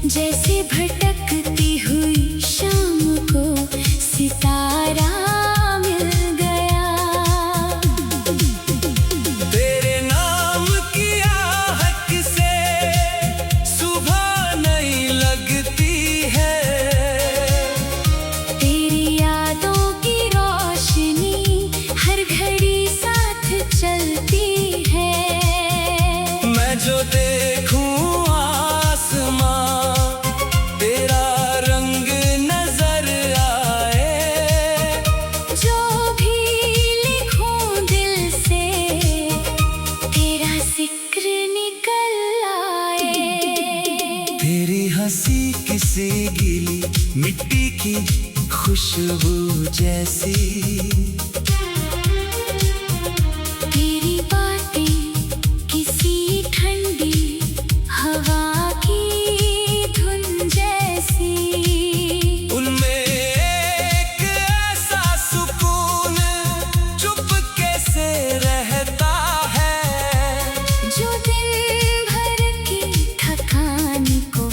जैसे भटकती हुई शाम को सितारा मिल गया। तेरे नाम की आहट से सुबह नहीं लगती है। तेरी यादों की रोशनी हर घड़ी साथ चलती है। मैं जो देखूं तेरी हंसी किसी गीली मिट्टी की खुशबू जैसी। तेरी बातें किसी ठंडी हवा की धुन जैसी। उनमें एक ऐसा सुकून चुपके से रहता है, जो दिन भर की थकान को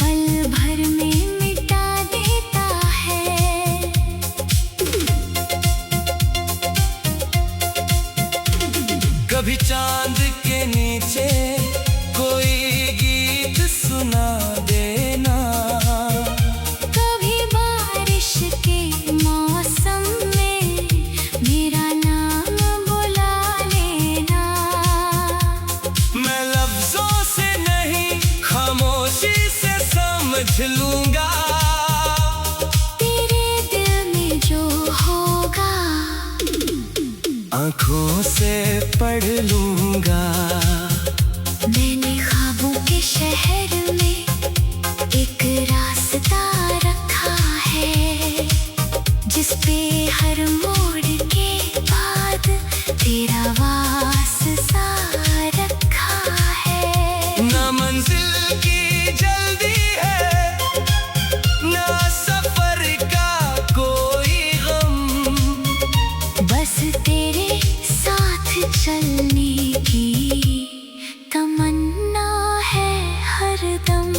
पल भर में मिटा देता है। कभी चांद के नीचे कोई गीत सुना देना, कभी बारिश के मौसम में मेरा नाम बुला लेना। मैं लफ्जों से नहीं खामोशी से समझ लूंगा। तेरे दिल में जो होगा आँखों से पढ़ लूंगा। मैंने ख्वाबों के शहर में एक रास्ता रखा है, जिस पे हर मोड़ के बाद तेरा वास्ता रखा है। ना मंजिल की जल्दी है, ना सफर का कोई गम, बस तेरे साथ चलने की तमन्ना है हरदम।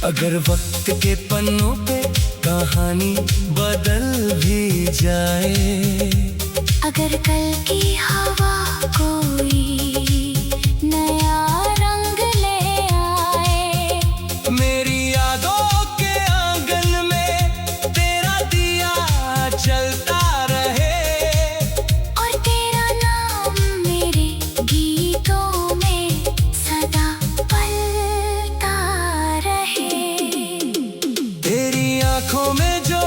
अगर वक्त के पन्नों पे कहानी बदल भी जाए, अगर कल की हवा कोई नया रंग ले आए, मेरी यादों के आंगन में तेरा दिया जलता रहे, और तेरा नाम मेरे गीतों में सदा पलता रहे। तेरी आंखों में जो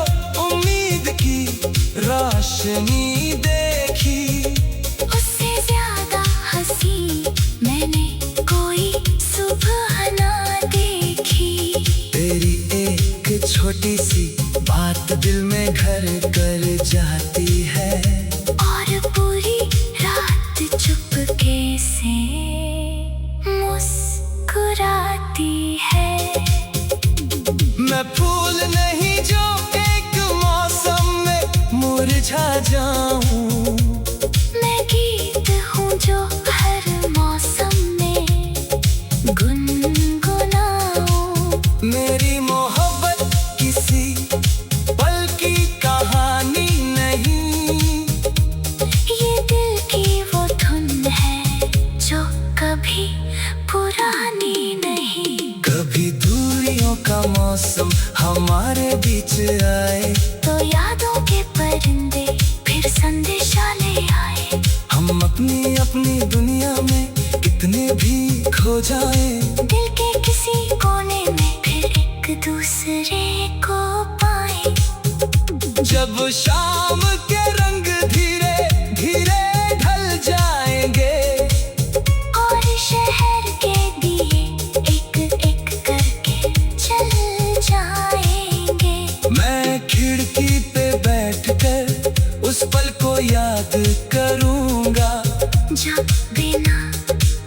उम्मीद की रोशनी देखी, उससे ज्यादा हंसी मैंने कोई सुबह ना देखी। तेरी एक छोटी सी बात दिल में घर कर जाती है, और पूरी रात चुपके से मुस्कुराती है। मैं फूल नहीं जो एक मौसम में मुरझा जाऊं, मैं गीत हूँ जो हर मौसम में गुनगुनाऊं। मेरी मोहब्बत किसी पल की कहानी नहीं, ये दिल की वो धुन है जो कभी पुरानी नहीं। कभी दूरियों का मौसम हमारे बीच आए, तो यादों के परिंदे फिर संदेशा ले आए। हम अपनी अपनी दुनिया में कितने भी खो जाए, दिल के किसी कोने में फिर एक दूसरे को पाए। जब शाम के रंग धीरे धीरे ढल जाएंगे, और शहर के दिए एक एक करके चल जाएंगे। मैं खिड़की पे बैठकर उस पल को याद करूंगा, जब बिना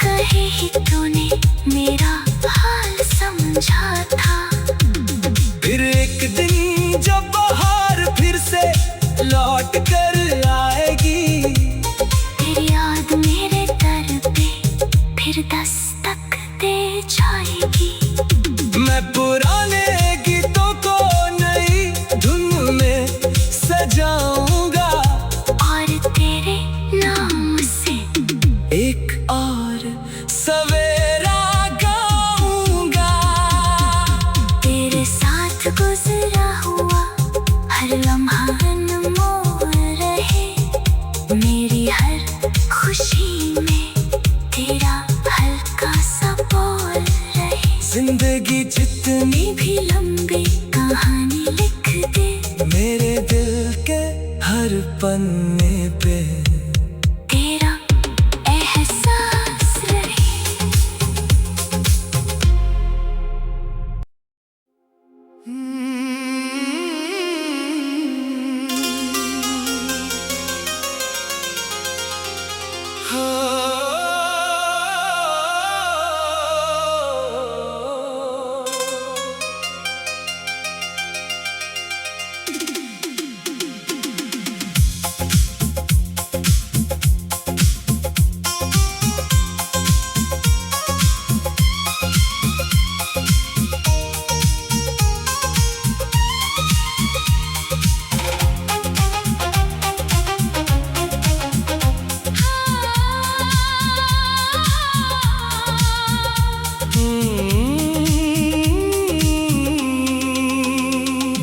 कहे ही तूने मेरा हाल समझा था। फिर एक दिन जब बहार फिर से लौट कर आएगी, तेरी याद मेरे दर पे फिर दस्तक दे जाएगी। गुजरा हुआ हर लम्हा अनमोल रहे। मेरी हर खुशी में तेरा हल्का सा बोल रहे। जिंदगी जितनी भी लंबी कहानी लिख दे मेरे दिल के हर पन्ने पे तेरा एहसास रहे।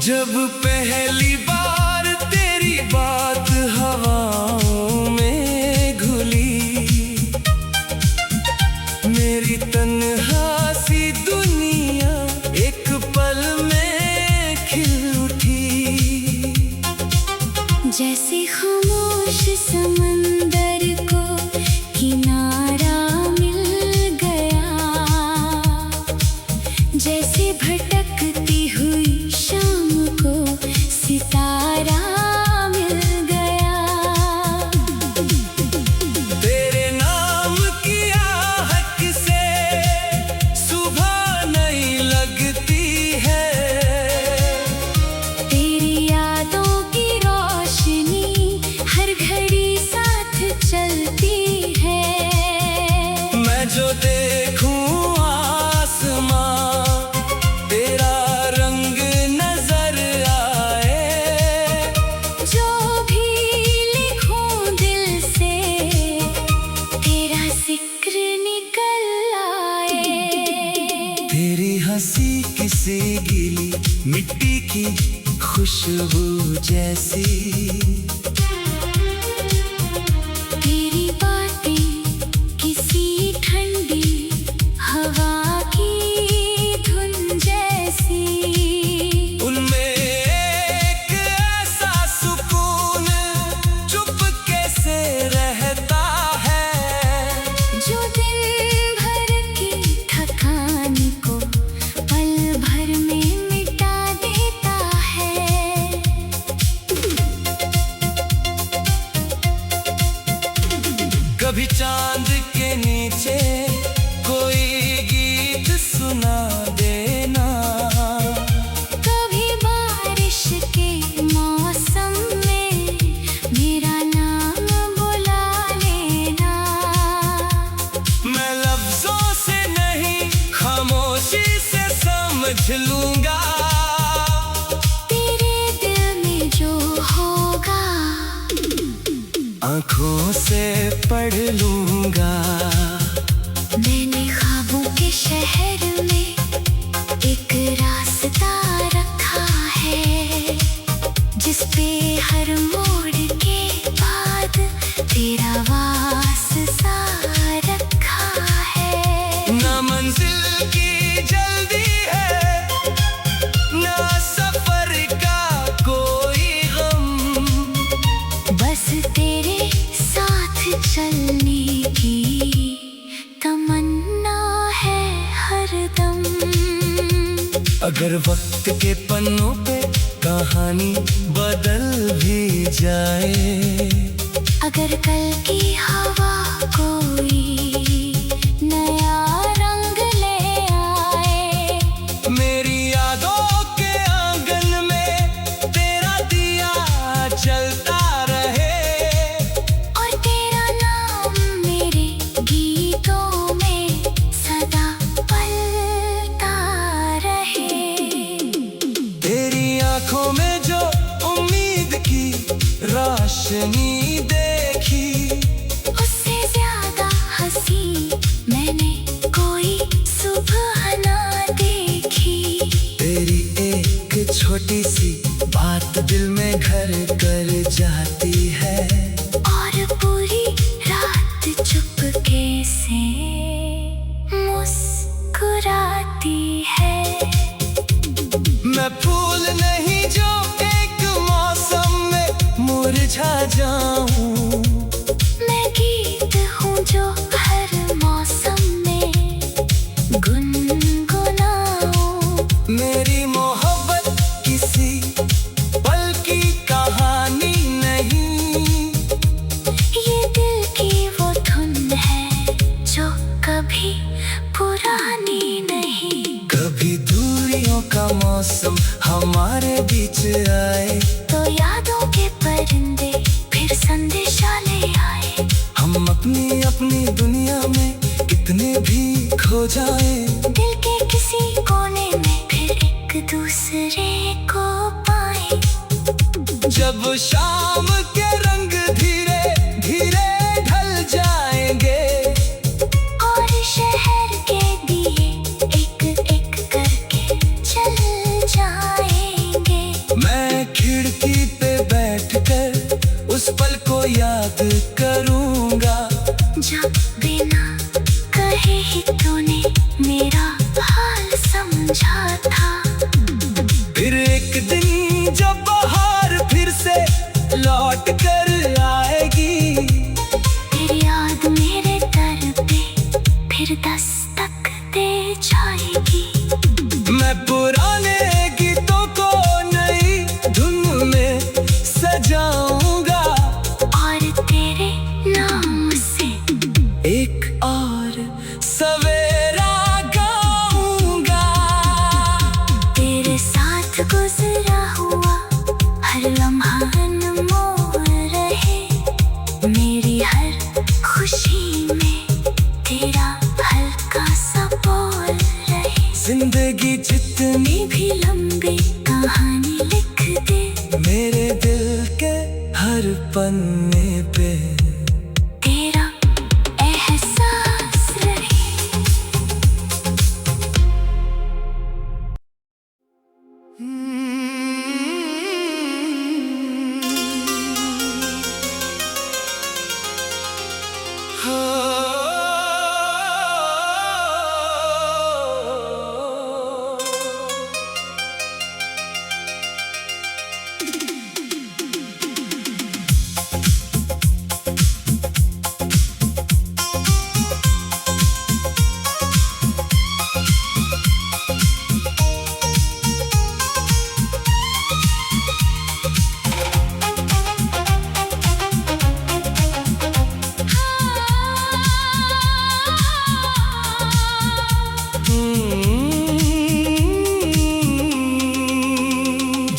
जब पहली बार तेरी बात हवाओं में घुली, मेरी तन्हा सी दुनिया एक पल में खिल उठी। जैसे खामोश समंदर को किनारा मिल गया, जैसे भटकती हुई शाम को सितारा मिल गया। तेरे नाम की आहट से सुबह नहीं लगती है, तेरी यादों की रोशनी हर घड़ी साथ चलती है। मैं जो देखूं आसमां तेरा रंग नजर आए, जो भी लिखूं दिल से तेरा जिक्र निकल आए। तेरी हंसी किसी गीली मिट्टी की खुशबू जैसी, तेरी बातें किसी ठंडी हवा की धुन जैसी। उनमें एक ऐसा सुकून चुपके से रहता है, जो दिन भर की थकान को पल भर में मिटा देता है। कभी चांद के नीचे कोई गीत सुना देना, कभी बारिश के मौसम में मेरा नाम बुला लेना। मैं लफ्जों से नहीं खामोशी से समझ लूंगा, तेरे दिल में जो होगा आंखों से पढ़ लूंगा। मैंने ख्वाबों के शहर में एक रास्ता रखा है, जिस पे हर मोड़ के बाद तेरा वास्ता रखा है। ना मंजिल की जल्दी है, ना सफर का कोई गम, बस तेरे साथ चलने की तमन्ना है हरदम। अगर वक्त के पन्नों पे कहानी बदल भी जाए, अगर कल की हवा कोई नया रंग ले आए, मेरी यादों के आंगन में तेरा दिया जलता रहे, और तेरा नाम मेरे गीतों में सदा पलता रहे। तेरी आंखों में जो उम्मीद की रोशनी देखी, उससे ज्यादा घर कर जाती है और पूरी रात चुपके से मुस्कुराती है। मैं फूल नहीं जो एक मौसम में मुरझा जाऊं, मैं गीत हूँ जो हर मौसम में गुनगुनाऊं। मेरी मोहब्बत किसी पल की कहानी नहीं, ये दिल की वो धुन है जो कभी पुरानी नहीं। कभी दूरियों का मौसम हमारे बीच आए तो यादों के परिंदे फिर संदेशा ले आए। हम अपनी अपनी दुनिया में कितने भी खो जाए, दिल के किसी कोने में फिर एक दूसरे को पाए। जब शाम के रंग धीरे धीरे ढल जाएंगे और शहर के दिए एक एक करके चल जाएंगे। मैं खिड़की पे बैठकर उस पल को याद करूंगा, जब बिना कहे ही तूने मेरा हाल समझा था। फिर एक दिन जब बहार फिर से लौट कर आएगी, फिर याद मेरे दर पे फिर दस्तक दे जाएगी। मैं पुराने गीतों को नई धुन में सजाऊंगा और तेरे नाम से एक और सवेरा गाऊंगा। तेरे साथ गुजरा हुआ हर लम्हा अनमोल रहे। मेरी हर खुशी में तेरा हल्का सा बोल रहे। जिंदगी जितनी भी लंबी कहानी लिख दे मेरे दिल के हर पन्ने पे तेरा एहसास रहे।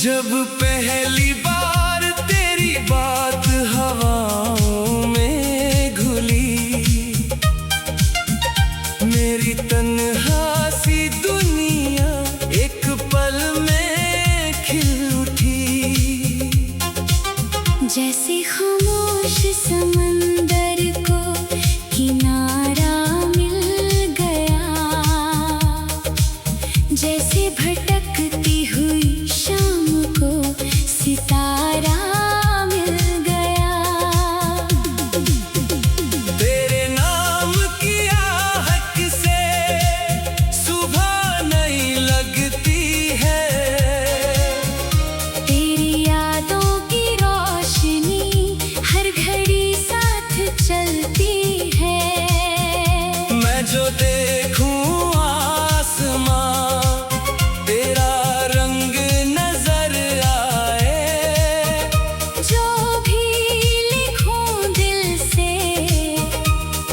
जब पहली बार तेरी बात हवाओं में घुली, मेरी तन्हा सी दुनिया एक पल में खिल उठी। जैसे खामोश समंदर को किनारा मिल गया, जैसे भटकती हुई शाम को सितारा मिल गया। तेरे नाम की आहट से सुबह नई लगती है, तेरी यादों की रोशनी हर घड़ी साथ चलती है। मैं जो देखूं आसमां तेरा रंग नजर आए, जो भी लिखूं दिल से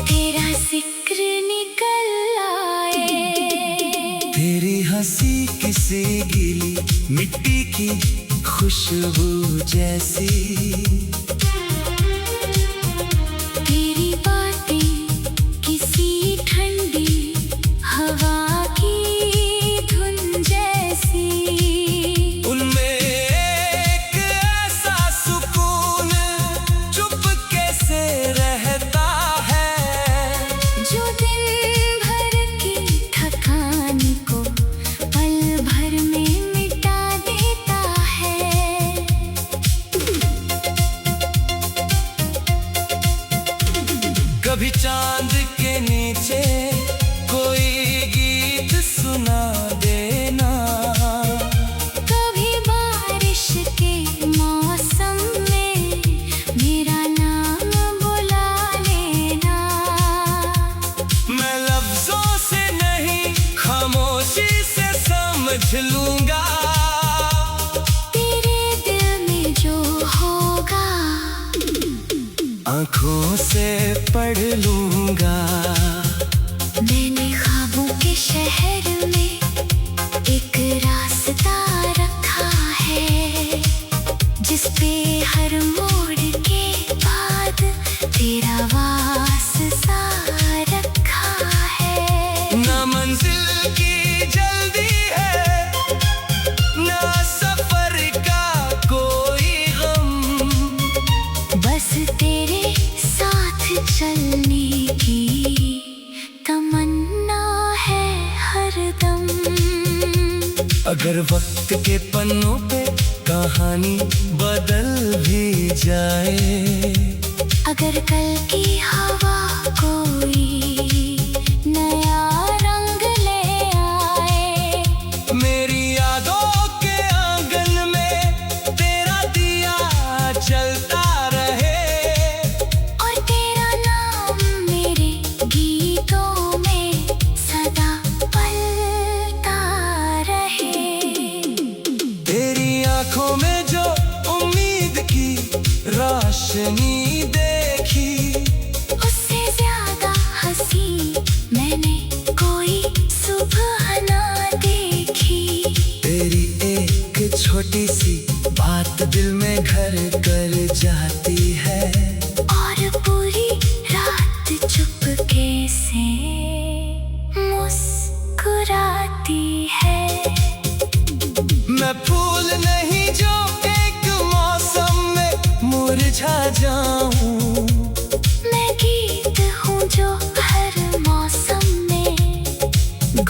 तेरा जिक्र निकल आए। तेरी हंसी किसी गीली मिट्टी की खुशबू जैसी, तेरी बातें किसी ठंडी हवा की धुन जैसी। उनमें एक ऐसा सुकून चुपके से रहता है, जो दिन भर की थकान को पल भर में मिटा देता है। लूंगा। तेरे दिल में जो होगा आंखों से पढ़ लूंगा। मैंने ख्वाबों के शहर में एक रास्ता रखा है, जिस पे हर मोड़ के बाद तेरा वास्ता रखा है। ना मंजिल की जल्दी है, ना सफर का कोई गम, बस तेरे साथ चलने की तमन्ना है हरदम। अगर वक्त के पन्नों पे कहानी बदल भी जाए, अगर कल की हवा कोई नया रंग ले आए, मेरी यादों के आंगन में तेरा दिया जलता रहे, और तेरा नाम मेरे गीतों में सदा पलता रहे। तेरी आंखों में जो उम्मीद की रोशनी देखी, उससे ज्यादा हंसी मैंने कोई सुबह ना देखी। तेरी एक छोटी सी बात दिल में घर कर जाती है, और पूरी रात चुपके से मुस्कुराती है। मैं फूल नहीं जो एक मौसम में मुरझा जाऊं, मैं गीत हूँ जो हर मौसम में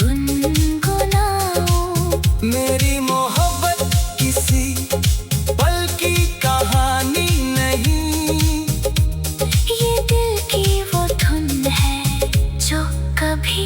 गुनगुनाऊं। मेरी मोहब्बत किसी पल की कहानी नहीं, ये दिल की वो धुन है जो कभी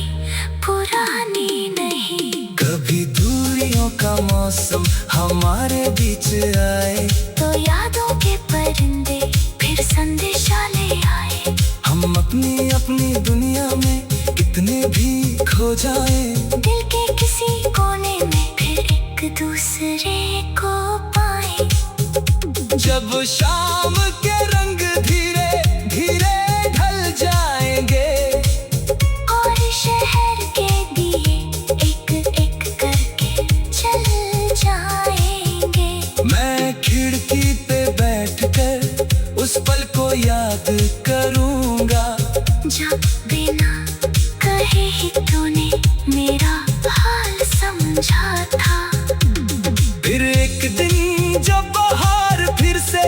पुरानी नहीं। कभी दूरियों का मौसम हमारे बीच आए, तो यादों के परिंदे फिर संदेशा ले आए। हम अपनी अपनी दुनिया में कितने भी खो जाए, दिल के किसी कोने में फिर एक दूसरे को पाए। जब शाम के रंग धीरे धीरे ढल जाएंगे, और शहर के दिए एक एक करके जल जाएंगे। मैं खिड़की पे बैठकर उस पल को याद करूंगा, जब बिना कहे ही तूने मेरा हाल समझा था। फिर एक दिन जब बहार फिर से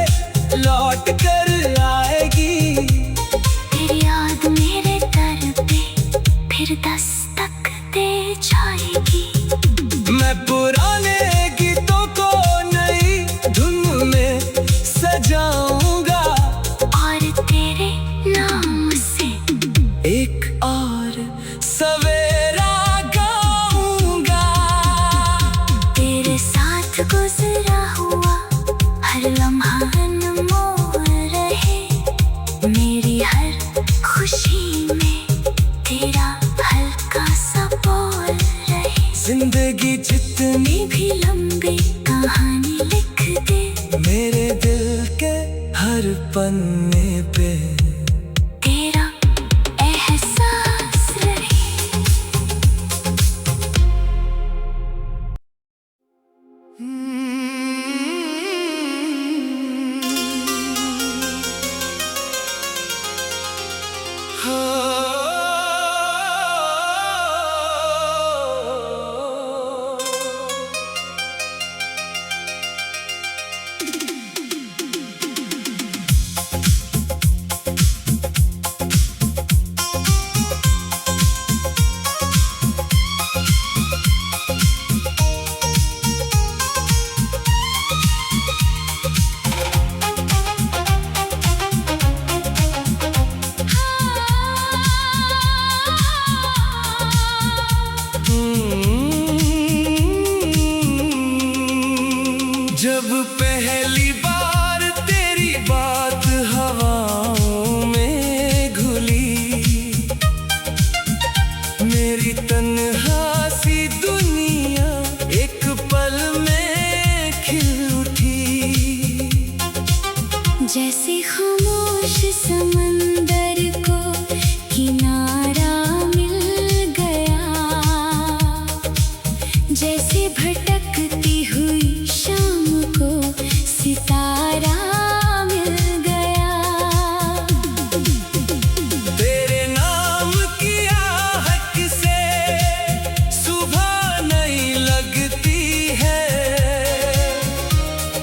लौट कर आएगी, तेरी याद मेरे दर पे फिर दस्तक दे जाएगी। मैं पुराने गीतों को नई धुन में सजाऊंगा, और तेरे नाम से एक और सवेरा गाऊंगा। तेरे साथ गुजरा हुआ हर लम्हा अनमोल रहे। मेरी हर खुशी में तेरा हल्का सा बोल रहे। जिंदगी जितनी भी लंबी कहानी लिख दे, मेरे दिल के हर पन्ने पे तेरा एहसास रहे। जब पहली बार तेरी बात हवाओं में घुली, मेरी तन्हा सी दुनिया एक पल भटकती हुई शाम को सितारा मिल गया। तेरे नाम की आहट से सुबह नहीं लगती है।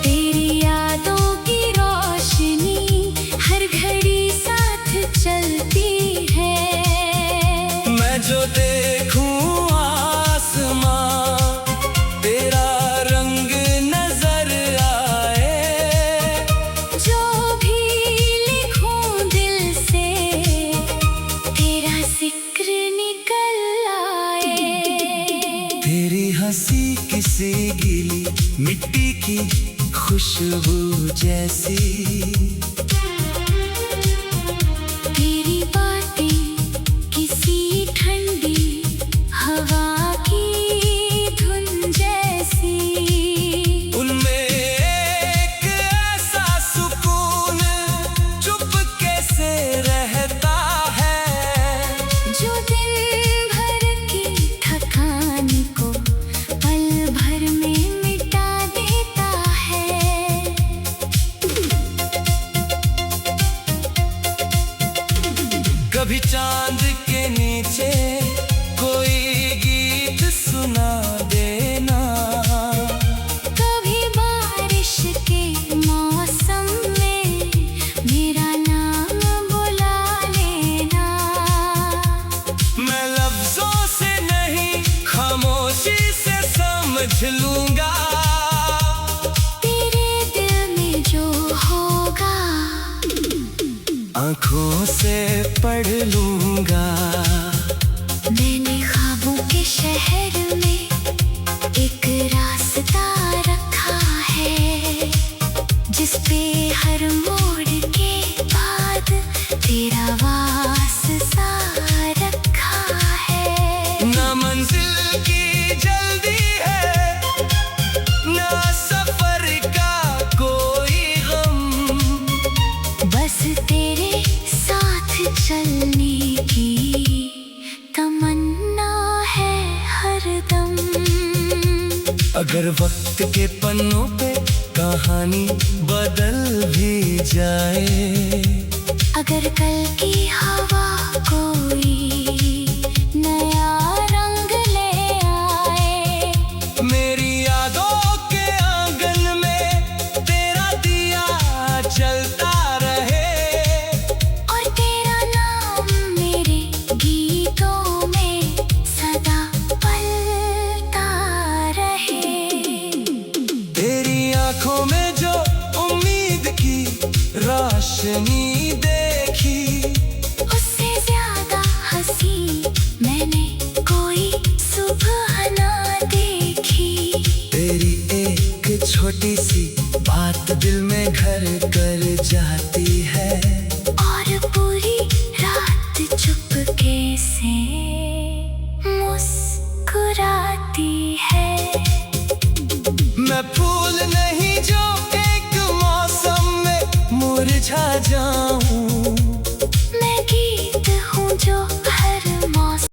तेरी यादों की रोशनी हर घड़ी साथ चलती है। मैं जो देखूं तेरी हंसी किसी गीली मिट्टी की खुशबू जैसी। तेरी बातें किसी ठंडी हवा की धुन जैसी। उनमें एक ऐसा सुकून चुपके से रहता है जो दिन भर की थकान को पल भर में मिटा देता है। कभी चांद के नीचे कोई गीत सुना देना। कभी बारिश के मौसम में मेरा नाम बुला लेना। मैं लफ्जों से नहीं खामोशी से समझ लूंगा। तेरे दिल में जो होगा आँखों से पढ़ लूंगा। मैंने ख्वाबों के शहर में एक रास्ता रखा है जिस पे हर मोड़ के बाद तेरा वास्ता रखा है। ना मंजिल की जल्दी है ना सफर का कोई गम। बस तेरे साथ चलने की तमन्ना है हरदम। अगर वक्त के पन्नों पे कहानी बदल भी जाए। अगर कल की हवा कोई नया रंग ले आए। मेरी यादों के आंगन में तेरा दिया जलता रहे। और तेरा नाम मेरे गीतों में सदा पलता रहे। तेरी आंखों में जो उम्मीद की रोशनी देखी। उससे ज्यादा हंसी मैंने कोई सुबह ना देखी। तेरी एक छोटी सी बात दिल में घर कर जाती है। और पूरी रात चुपके से मुस्कुराती है। मैं